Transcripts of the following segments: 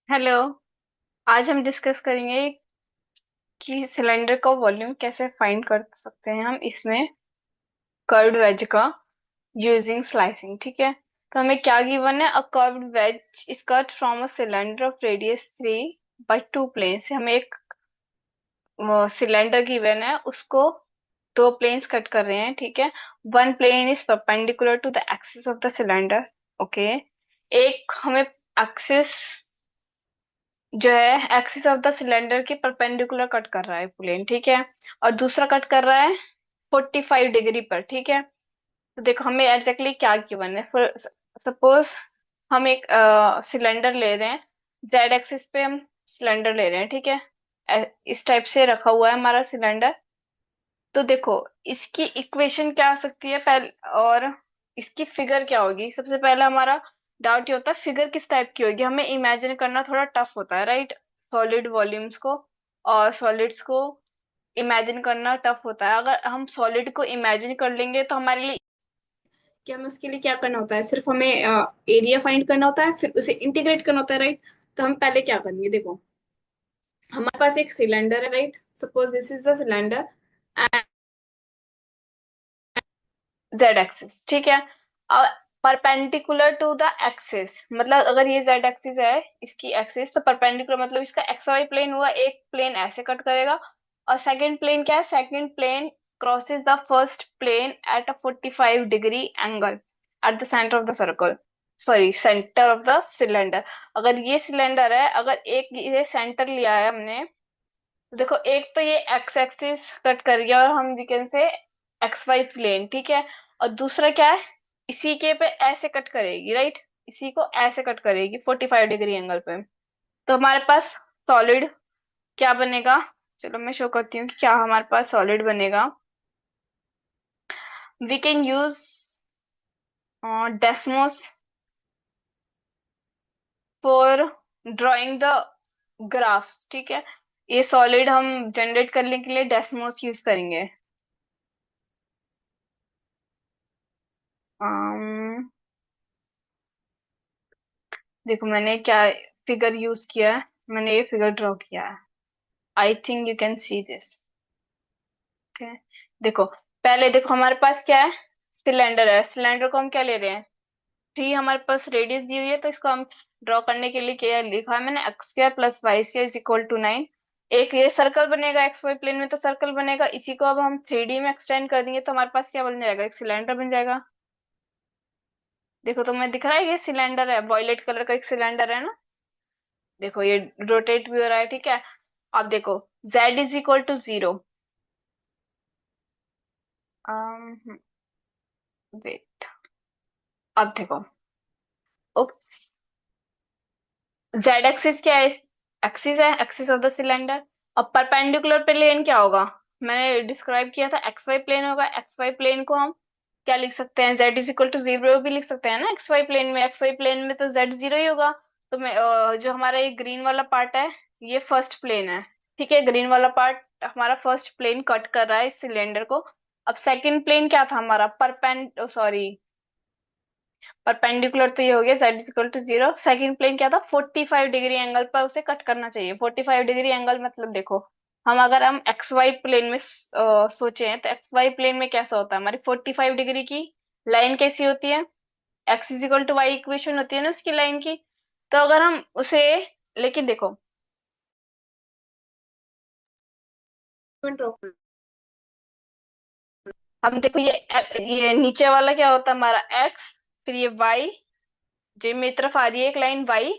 Hello. आज हम discuss करेंगे कि सिलेंडर का वॉल्यूम कैसे फाइंड कर सकते हैं हम इसमें कर्व्ड वेज का यूजिंग स्लाइसिंग। ठीक है। तो हमें क्या गिवन है? A curved wedge is cut from a cylinder of radius 3 by 2 planes. हमें एक सिलेंडर गिवन है, उसको दो प्लेन्स कट कर रहे हैं। ठीक है। One plane is perpendicular to the axis of the cylinder. Okay. एक हमें एक्सिस जो है एक्सिस ऑफ द सिलेंडर के परपेंडिकुलर कट कर रहा है प्लेन। ठीक है। और दूसरा कट कर रहा है 45 डिग्री पर। ठीक है। तो देखो हमें एग्जैक्टली क्या गिवन है। फॉर सपोज हम एक सिलेंडर ले रहे हैं, जेड एक्सिस पे हम सिलेंडर ले रहे हैं। ठीक है। इस टाइप से रखा हुआ है हमारा सिलेंडर। तो देखो इसकी इक्वेशन क्या हो सकती है पहले, और इसकी फिगर क्या होगी। सबसे पहला हमारा डाउट ये होता है फिगर किस टाइप की होगी। हमें इमेजिन करना थोड़ा टफ होता है, राइट। सॉलिड वॉल्यूम्स को और सॉलिड्स को इमेजिन करना टफ होता है। अगर हम सॉलिड को इमेजिन कर लेंगे तो हमारे लिए कि हमें उसके लिए क्या करना होता है, सिर्फ हमें एरिया फाइंड करना होता है, फिर उसे इंटीग्रेट करना होता है, राइट। तो हम पहले क्या करेंगे, देखो हमारे पास एक सिलेंडर है, right. Suppose this is the cylinder Z axis. ठीक है। परपेंडिकुलर टू द एक्सिस, मतलब अगर ये जेड एक्सिस है इसकी एक्सिस, तो परपेंडिकुलर मतलब इसका एक्स वाई प्लेन हुआ, एक प्लेन ऐसे कट करेगा। और सेकंड प्लेन क्या है? Second plane crosses the first plane at a 45 degree angle at the centre of the circle, sorry centre of the cylinder. अगर ये सिलेंडर है, अगर एक ये सेंटर लिया है हमने, तो देखो एक तो ये एक्स एक्सिस कट कर गया और हम we can say x y plane. ठीक है। और दूसरा क्या है, इसी के पे ऐसे कट करेगी, राइट। इसी को ऐसे कट करेगी 45 डिग्री एंगल पे। तो हमारे पास सॉलिड क्या बनेगा? चलो मैं शो करती हूँ कि क्या हमारे पास सॉलिड बनेगा। We can use Desmos for drawing the graphs. ठीक है। ये सॉलिड हम जनरेट करने के लिए डेस्मोस यूज करेंगे। um, देखो मैंने क्या फिगर यूज किया है, मैंने ये फिगर ड्रॉ किया है। I think you can see this. Okay. देखो पहले देखो हमारे पास क्या है, सिलेंडर है। सिलेंडर को हम क्या ले रहे हैं? थ्री हमारे पास रेडियस दी हुई है, तो इसको हम ड्रॉ करने के लिए क्या लिखा है मैंने, x² + y² = 9। एक ये सर्कल बनेगा एक्स वाई प्लेन में, तो सर्कल बनेगा। इसी को अब हम 3D में एक्सटेंड कर देंगे तो हमारे पास क्या बन जाएगा, एक सिलेंडर बन जाएगा। देखो तुम्हें दिख रहा है ये सिलेंडर है, वॉयलेट कलर का एक सिलेंडर है ना। देखो ये रोटेट भी हो रहा है। ठीक है। अब देखो z = 0। वेट, अब देखो उप्स, जेड एक्सिस क्या है? एक्सिस है, एक्सिस ऑफ द सिलेंडर। अब परपेंडिकुलर प्लेन क्या होगा? मैंने डिस्क्राइब किया था एक्स वाई प्लेन होगा। एक्स वाई प्लेन को हम क्या लिख सकते हैं, z = 0 भी लिख सकते हैं ना। एक्स वाई प्लेन में, एक्स वाई प्लेन में तो z 0 ही होगा। तो मैं जो हमारा ये ग्रीन वाला पार्ट है, ये फर्स्ट प्लेन है। ठीक है। ग्रीन वाला पार्ट हमारा फर्स्ट प्लेन कट कर रहा है इस सिलेंडर को। अब सेकंड प्लेन क्या था हमारा, सॉरी परपेंडिकुलर तो ये हो गया, z = 0। सेकंड प्लेन क्या था, 45 डिग्री एंगल पर उसे कट करना चाहिए। 45 डिग्री एंगल मतलब देखो हम अगर हम एक्स वाई प्लेन में सोचे हैं, तो एक्स वाई प्लेन में कैसा होता है, हमारी 45 डिग्री की लाइन कैसी होती है, x = y इक्वेशन होती है ना उसकी लाइन की। तो अगर हम उसे, लेकिन देखो हम देखो ये नीचे वाला क्या होता है हमारा x, फिर ये y, जो मेरी तरफ आ रही है एक लाइन y,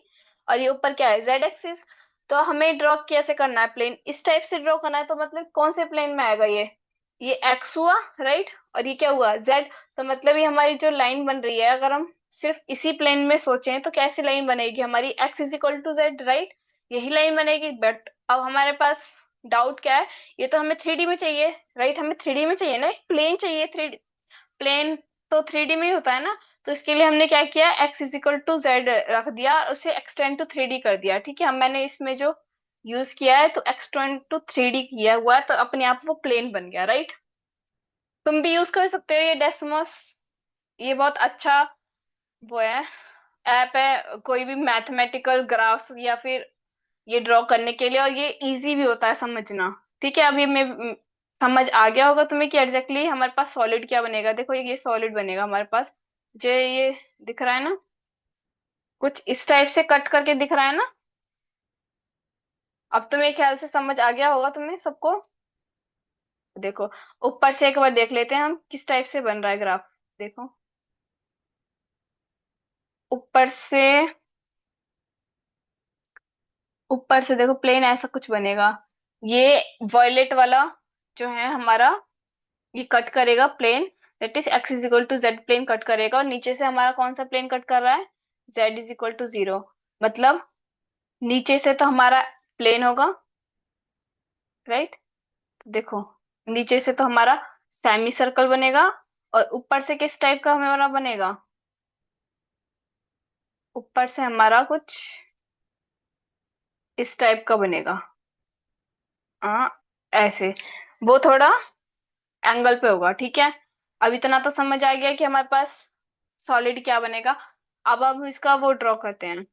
और ये ऊपर क्या है, z एक्सिस। तो हमें ड्रॉ कैसे करना है, प्लेन इस टाइप से ड्रॉ करना है। तो मतलब कौन से प्लेन में आएगा ये x हुआ, राइट। और ये क्या हुआ, z। तो मतलब ये हमारी जो लाइन बन रही है, अगर हम सिर्फ इसी प्लेन में सोचें तो कैसी लाइन बनेगी हमारी, x = z, राइट। यही लाइन बनेगी। बट अब हमारे पास डाउट क्या है, ये तो हमें 3D में चाहिए, राइट। हमें 3D में चाहिए ना, प्लेन चाहिए। 3D प्लेन तो 3D में ही होता है ना। तो इसके लिए हमने क्या किया, x = z रख दिया और उसे एक्सटेंड टू 3D कर दिया। ठीक है। हम मैंने इसमें जो यूज किया है तो एक्सटेंड टू 3D किया हुआ है, तो अपने आप वो प्लेन बन गया, राइट। तुम भी यूज कर सकते हो ये डेसिमस, ये बहुत अच्छा वो है, ऐप है कोई भी मैथमेटिकल ग्राफ्स या फिर ये ड्रॉ करने के लिए, और ये इजी भी होता है समझना। ठीक है, अभी मैं समझ आ गया होगा तुम्हें कि एग्जैक्टली हमारे पास सॉलिड क्या बनेगा। देखो ये सॉलिड बनेगा हमारे पास, जो ये दिख रहा है ना, कुछ इस टाइप से कट करके दिख रहा है ना। अब तो मेरे ख्याल से समझ आ गया होगा तुम्हें सबको। देखो ऊपर से एक बार देख लेते हैं हम किस टाइप से बन रहा है ग्राफ। देखो ऊपर से, ऊपर से देखो प्लेन ऐसा कुछ बनेगा। ये वॉयलेट वाला जो है हमारा, ये कट करेगा plane, that is x is equal to z plane cut करेगा, और नीचे से हमारा कौन सा प्लेन कट कर रहा है, z is equal to zero. मतलब नीचे से तो हमारा प्लेन होगा, राइट। देखो नीचे से तो हमारा सेमी सर्कल बनेगा, और ऊपर से किस टाइप का हमारा बनेगा, ऊपर से हमारा कुछ इस टाइप का बनेगा। हाँ ऐसे, वो थोड़ा एंगल पे होगा, ठीक है। अब इतना तो समझ आ गया कि हमारे पास सॉलिड क्या बनेगा। अब हम इसका वो ड्रॉ करते हैं।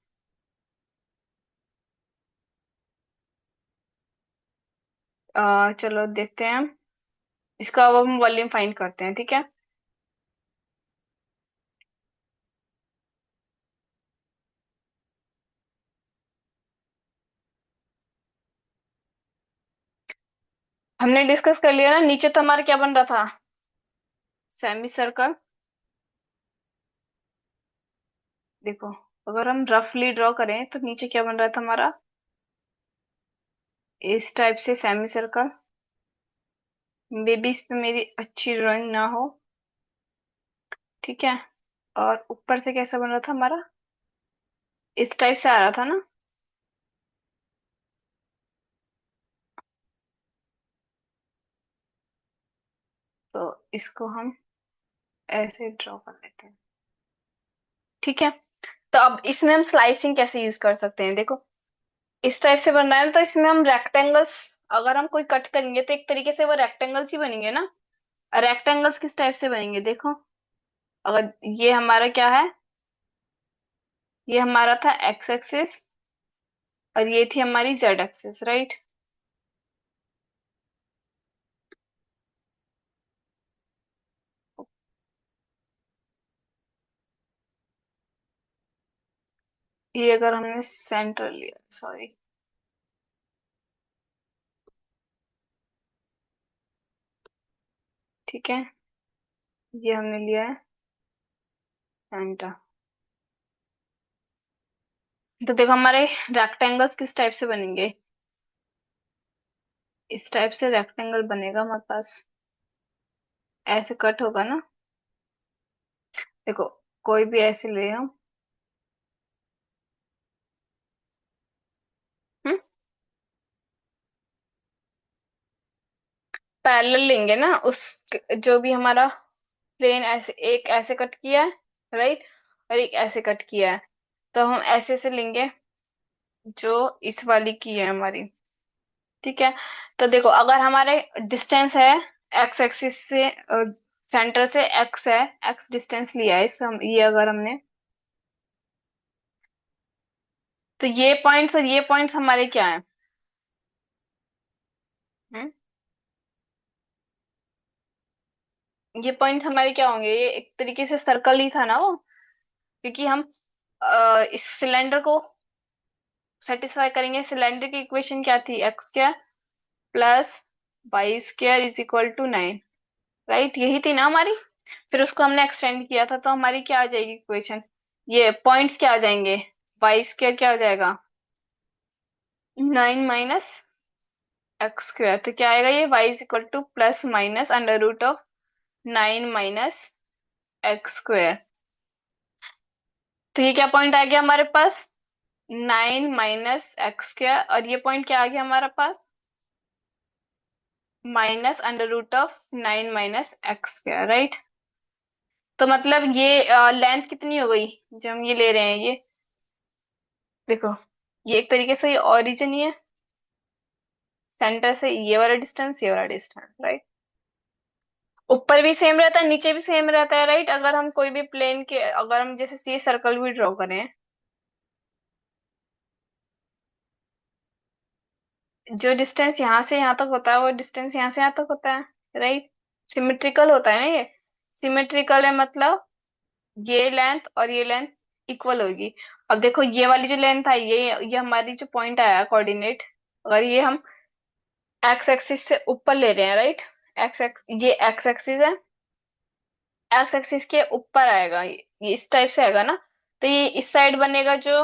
चलो देखते हैं हम इसका, अब हम वॉल्यूम फाइंड करते हैं, ठीक है। हमने डिस्कस कर लिया ना, नीचे तो हमारा क्या बन रहा था, सेमी सर्कल। देखो अगर हम रफली ड्रॉ करें तो नीचे क्या बन रहा था हमारा, इस टाइप से सेमी सर्कल। मे बी इस पे मेरी अच्छी ड्राइंग ना हो, ठीक है। और ऊपर से कैसा बन रहा था हमारा, इस टाइप से आ रहा था ना। तो इसको हम ऐसे ड्रॉ कर लेते हैं, ठीक है। तो अब इसमें हम स्लाइसिंग कैसे यूज कर सकते हैं, देखो इस टाइप से बन रहा है ना, तो इसमें हम रेक्टेंगल्स, अगर हम कोई कट करेंगे तो एक तरीके से वो रेक्टेंगल्स ही बनेंगे ना। रेक्टेंगल्स किस टाइप से बनेंगे, देखो अगर ये हमारा क्या है, ये हमारा था एक्स एक्सिस, और ये थी हमारी जेड एक्सिस, राइट। ये अगर हमने सेंटर लिया, सॉरी, ठीक है, ये हमने लिया है सेंटर। तो देखो हमारे रेक्टेंगल्स किस टाइप से बनेंगे, इस टाइप से रेक्टेंगल बनेगा हमारे पास, ऐसे कट होगा ना। देखो कोई भी ऐसे ले हम, हम्म, पैरेलल लेंगे ना उस, जो भी हमारा प्लेन ऐसे, एक ऐसे कट किया है, राइट, और एक ऐसे कट किया है, तो हम ऐसे से लेंगे जो इस वाली की है हमारी, ठीक है। तो देखो अगर हमारे डिस्टेंस है एक्स एक्सिस से, सेंटर से एक्स है, एक्स डिस्टेंस लिया है इस हम, ये अगर हमने, तो ये पॉइंट्स और ये पॉइंट्स हमारे क्या है, हम्म, ये पॉइंट्स हमारे क्या होंगे, ये एक तरीके से सर्कल ही था ना वो, क्योंकि हम इस सिलेंडर को सेटिस्फाई करेंगे। सिलेंडर की इक्वेशन क्या थी, x square plus y square is equal to 9, right, यही थी ना हमारी। फिर उसको हमने एक्सटेंड किया था, तो हमारी क्या आ जाएगी इक्वेशन, ये पॉइंट्स क्या आ जाएंगे, वाई स्क्वायर क्या हो जाएगा, 9 माइनस एक्स स्क्वायर, तो क्या आएगा, ये y is equal to plus minus under root of 9 minus x square. तो ये क्या पॉइंट आ गया हमारे पास, 9 माइनस एक्स स्क्वायर, और ये पॉइंट क्या आ गया हमारे पास, minus under root of 9 minus x square, right. तो मतलब ये लेंथ कितनी हो गई जो हम ये ले रहे हैं, ये देखो, ये एक तरीके से ये ओरिजिन ही है, सेंटर से ये वाला डिस्टेंस, ये वाला डिस्टेंस, राइट। ऊपर भी सेम रहता है, नीचे भी सेम रहता है, राइट। अगर हम कोई भी प्लेन के, अगर हम जैसे सी सर्कल भी ड्रॉ करें, जो डिस्टेंस यहाँ से यहाँ तक होता है वो डिस्टेंस यहाँ से यहाँ तक होता है, राइट। सिमेट्रिकल होता है ना ये। सिमेट्रिकल है मतलब ये लेंथ और ये लेंथ इक्वल होगी। अब देखो ये वाली जो लेंथ है, ये हमारी जो पॉइंट आया कोऑर्डिनेट, अगर ये हम एक्स एक्सिस से ऊपर ले रहे हैं, राइट। एक्स एक्स ये एक्स एक्सिस है, एक्स एक्सिस के ऊपर आएगा ये इस टाइप से आएगा ना। तो ये इस साइड बनेगा जो,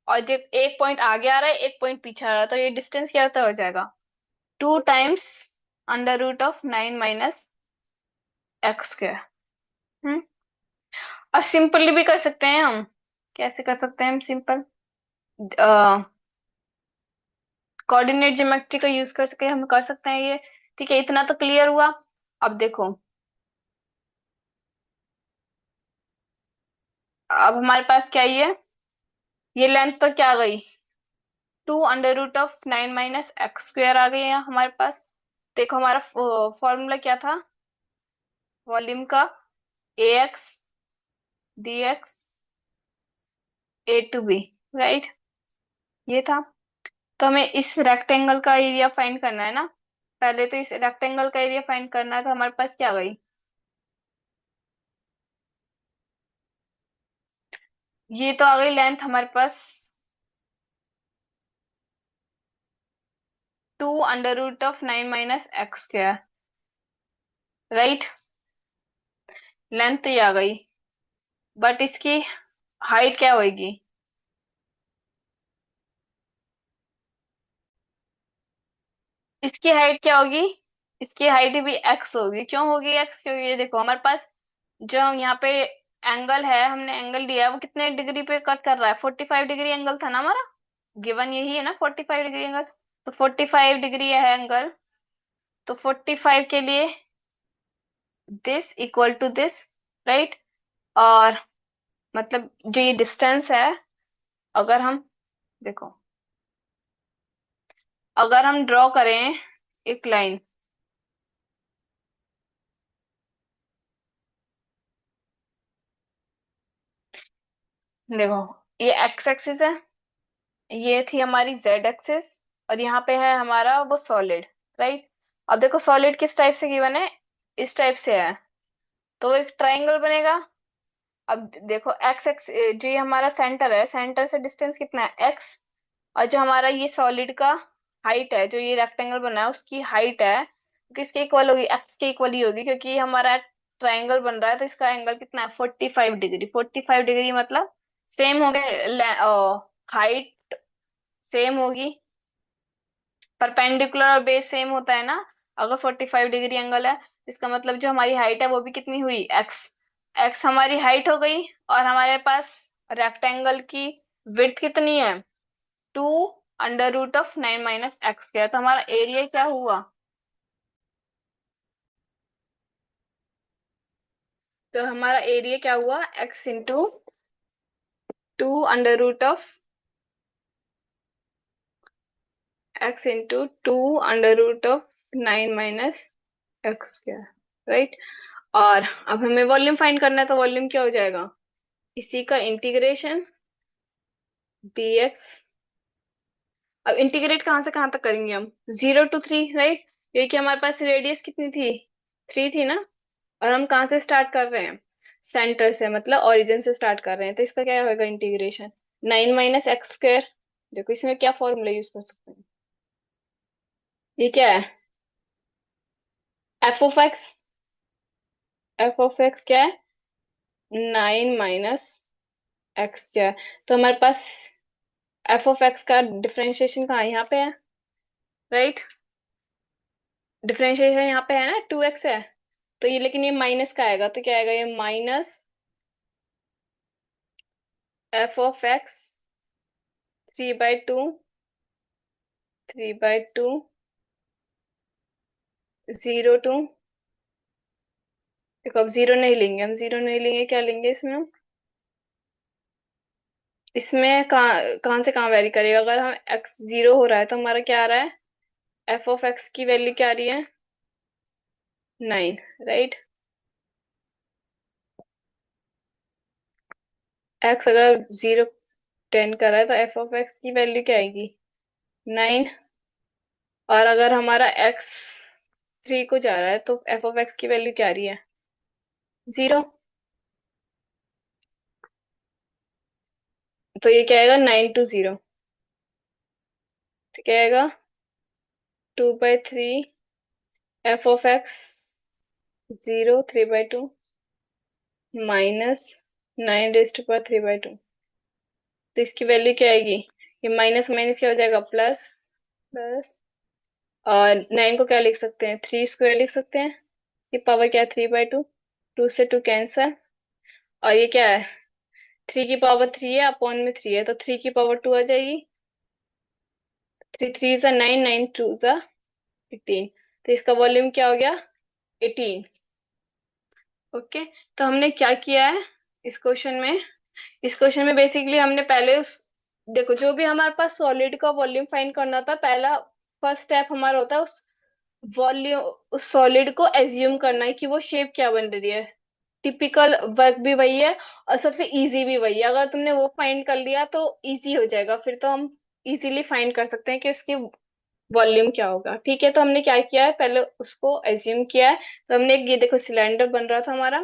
और जो एक पॉइंट आगे आ रहा है एक पॉइंट पीछे आ रहा है, तो ये डिस्टेंस क्या होता हो जाएगा, 2 times under root of 9 - x²। हम्म। और सिंपली भी कर सकते हैं हम। कैसे कर सकते हैं हम सिंपल, कोऑर्डिनेट ज्योमेट्री का यूज कर सके हम कर सकते हैं ये। ठीक है, इतना तो क्लियर हुआ। अब देखो, अब हमारे पास क्या ये लेंथ तो क्या आ गई, 2 अंडर रूट ऑफ 9 - x² आ गई है हमारे पास। देखो हमारा फॉर्मूला क्या था वॉल्यूम का, AX dx A to B, right. ये था। तो हमें इस रेक्टेंगल का एरिया फाइंड करना है ना। पहले तो इस रेक्टेंगल का एरिया फाइंड करना है, तो हमारे पास क्या आ गई, ये तो आ गई लेंथ हमारे पास, 2 under root of 9 - x², right. Length तो ये आ गई, बट इसकी हाइट क्या होगी, इसकी हाइट क्या होगी, इसकी हाइट भी एक्स होगी। क्यों होगी एक्स, क्योंकि ये देखो हमारे पास जो हम यहाँ पे एंगल है, हमने एंगल लिया है वो कितने डिग्री पे कट कर रहा है, 45 डिग्री एंगल था ना हमारा। गिवन यही है ना 45 डिग्री एंगल। तो 45 डिग्री है एंगल, तो 45 के लिए this equal to this, right. और मतलब जो ये डिस्टेंस है, अगर हम देखो, अगर हम ड्रॉ करें एक लाइन, देखो ये एक्स एक्सिस है, ये थी हमारी जेड एक्सिस, और यहाँ पे है हमारा वो सॉलिड, राइट। अब देखो सॉलिड किस टाइप से गिवन है, इस टाइप से है, तो एक ट्रायंगल बनेगा। अब देखो एक्स एक्स, जो ये हमारा सेंटर है, सेंटर से डिस्टेंस कितना है एक्स, और जो हमारा ये सॉलिड का हाइट है, जो ये रेक्टेंगल बना है उसकी हाइट है, किसके इक्वल होगी, एक्स के इक्वल ही होगी, क्योंकि ये हमारा ट्रायंगल बन रहा है तो इसका एंगल कितना है 45 डिग्री। 45 डिग्री मतलब सेम हो गए, हाइट सेम होगी, परपेंडिकुलर और बेस सेम होता है ना। अगर 45 डिग्री एंगल है, इसका मतलब जो हमारी हाइट है वो भी कितनी हुई एक्स, एक्स हमारी हाइट हो गई। और हमारे पास रेक्टेंगल की विड्थ कितनी है, 2 अंडर रूट ऑफ 9 - x²। तो हमारा एरिया क्या हुआ, तो हमारा एरिया क्या हुआ, x into 2 under root of 9 - x², right. और अब हमें वॉल्यूम फाइंड करना है, तो वॉल्यूम क्या हो जाएगा, इसी का इंटीग्रेशन dx। अब इंटीग्रेट कहाँ से कहाँ तक करेंगे हम, 0 to 3, राइट। क्योंकि हमारे पास रेडियस कितनी थी, 3 थी ना। और हम कहाँ से स्टार्ट कर रहे हैं, सेंटर से, मतलब ओरिजिन से स्टार्ट कर रहे हैं, तो इसका क्या होगा इंटीग्रेशन, 9 - x²। देखो इसमें क्या फॉर्मूला यूज कर सकते हैं, ये क्या है, f(x), f(x) क्या है, 9 - x क्या है। तो हमारे पास f(x) का डिफरेंशिएशन कहाँ है, यहाँ पे है, राइट। डिफरेंशिएशन यहाँ पे है ना, 2x है। तो ये लेकिन ये माइनस का आएगा, तो क्या आएगा, ये -f(x) 3/2, 3/2, 0 to, देखो अब जीरो नहीं लेंगे, हम जीरो नहीं लेंगे, क्या लेंगे इसमें हम, इसमें कहाँ से कहाँ वेरी करेगा, अगर हम x 0 हो रहा है तो हमारा क्या आ रहा है, f(x) की वैल्यू क्या आ रही है, 9, राइट। एक्स अगर 0 10 कर रहा है तो एफ ऑफ एक्स की वैल्यू क्या आएगी? 9। और अगर हमारा एक्स 3 को जा रहा है तो एफ ऑफ एक्स की वैल्यू क्या आ रही है? 0। तो ये क्या आएगा? 9 to 0। तो क्या आएगा? 2/3 F of x 0 3/2 minus 9 raised to 3/2। तो इसकी वैल्यू क्या आएगी? ये माइनस माइनस क्या हो जाएगा? प्लस। प्लस। और 9 को क्या लिख सकते हैं? 3 स्क्वायर लिख सकते हैं। ये पावर क्या है? 3/2। 2 से 2 कैंसल। और ये क्या है? 3 की पावर 3 है, अपॉन में 3 है, तो 3 की पावर 2 आ जाएगी। 3 3 9, 9 2 18। तो इसका वॉल्यूम क्या हो गया? 18। ओके। तो हमने क्या किया है इस क्वेश्चन में? इस क्वेश्चन में बेसिकली हमने पहले उस, देखो जो भी हमारे पास सॉलिड का वॉल्यूम फाइंड करना था, पहला फर्स्ट स्टेप हमारा होता है उस वॉल्यूम, उस सॉलिड को एज्यूम करना है कि वो शेप क्या बन रही है। टिपिकल वर्क भी वही है और सबसे इजी भी वही है। अगर तुमने वो फाइंड कर लिया तो इजी हो जाएगा, फिर तो हम इजीली फाइंड कर सकते हैं कि उसकी वॉल्यूम क्या होगा। ठीक है, तो हमने क्या किया है, पहले उसको एज्यूम किया है। तो हमने ये देखो सिलेंडर बन रहा था हमारा,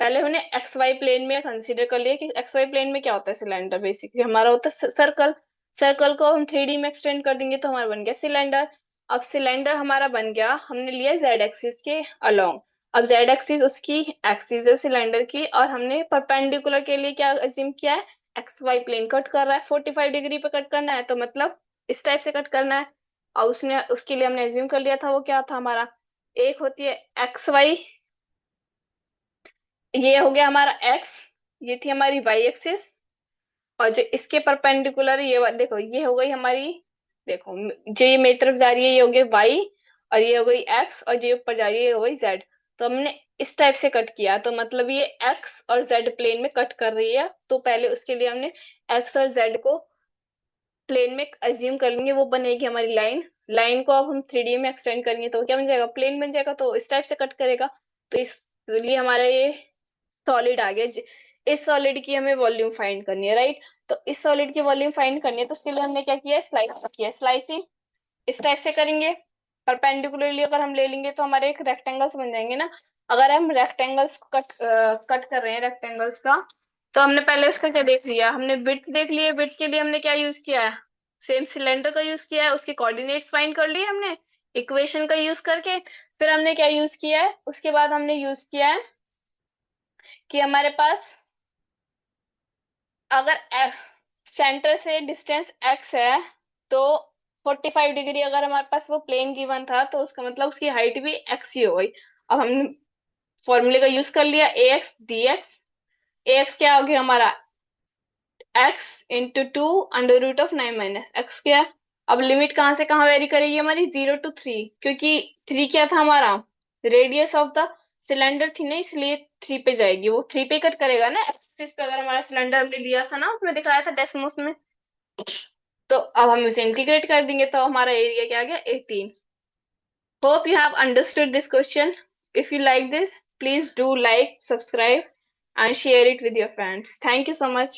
पहले हमने एक्स वाई प्लेन में कंसीडर कर लिया कि एक्स वाई प्लेन में क्या होता है। सिलेंडर बेसिकली हमारा होता है सर्कल। सर्कल को हम 3D में एक्सटेंड कर देंगे तो हमारा बन गया सिलेंडर। अब सिलेंडर हमारा बन गया, हमने लिया जेड एक्सिस के अलोंग। अब जेड एक्सिस उसकी एक्सिस है सिलेंडर की, और हमने परपेंडिकुलर के लिए क्या अज्यूम किया है? एक्स वाई प्लेन कट कर रहा है, 45 डिग्री पे कट करना है, तो मतलब इस टाइप से कट करना है। और उसने उसके लिए हमने एज्यूम कर लिया था, वो क्या था हमारा? एक होती है एक्स वाई, ये हो गया हमारा एक्स, ये थी हमारी वाई एक्सिस। और जो इसके परपेंडिकुलर ये देखो ये हो गई हमारी, देखो जो ये मेरी तरफ जा रही है ये हो गई वाई, और ये हो गई एक्स, और जो ऊपर जा रही है ये हो गई जेड। तो हमने इस टाइप से कट किया, तो मतलब ये एक्स और जेड प्लेन में कट कर रही है, तो पहले उसके लिए हमने एक्स और जेड को प्लेन में अज्यूम कर लेंगे, वो बनेगी हमारी लाइन। लाइन को अब हम 3D में एक्सटेंड करेंगे तो क्या बन जाएगा? प्लेन बन जाएगा, तो इस टाइप से कट करेगा। तो इसलिए हमारा ये सॉलिड आ गया। इस सॉलिड की हमें वॉल्यूम फाइंड करनी है, राइट? तो इस सॉलिड की वॉल्यूम फाइंड करनी है, तो उसके लिए हमने क्या किया है? स्लाइस किया है। स्लाइसिंग इस टाइप से करेंगे, परपेंडिकुलरली अगर हम ले लेंगे तो हमारे एक रेक्टेंगल्स बन जाएंगे ना। अगर हम रेक्टेंगल्स कट कट कर रहे हैं रेक्टेंगल्स का, तो हमने पहले उसका क्या देख लिया? हमने विड्थ देख लिए। विड्थ के लिए हमने क्या यूज किया है? सेम सिलेंडर का यूज किया है, उसके कोऑर्डिनेट्स फाइंड कर लिए हमने इक्वेशन का यूज करके। फिर हमने क्या यूज किया है? उसके बाद हमने यूज किया है कि हमारे पास अगर सेंटर से डिस्टेंस एक्स है, तो 45 डिग्री अगर हमारे पास वो प्लेन गिवन था, तो उसका मतलब उसकी हाइट भी एक्स ही हो गई। अब हमने फॉर्मूले का यूज कर लिया, ए एक्स डी एक्स। ए एक्स क्या हो गया हमारा? एक्स इंटू 2 √9 - x क्या है? अब लिमिट कहाँ से कहाँ वेरी करेगी हमारी? 0 to 3, क्योंकि 3 क्या था हमारा? रेडियस ऑफ द सिलेंडर थी ना, इसलिए 3 पे जाएगी, वो 3 पे कट करेगा ना एक्सिस पे। अगर हमारा सिलेंडर हमने लिया था ना, उसमें दिखाया था डेसिमल्स में, तो अब हम इसे इंटीग्रेट कर देंगे तो हमारा एरिया क्या आ गया? 18। Hope you have understood this question. If you like this, please do like, subscribe and share it with your friends. Thank you so much.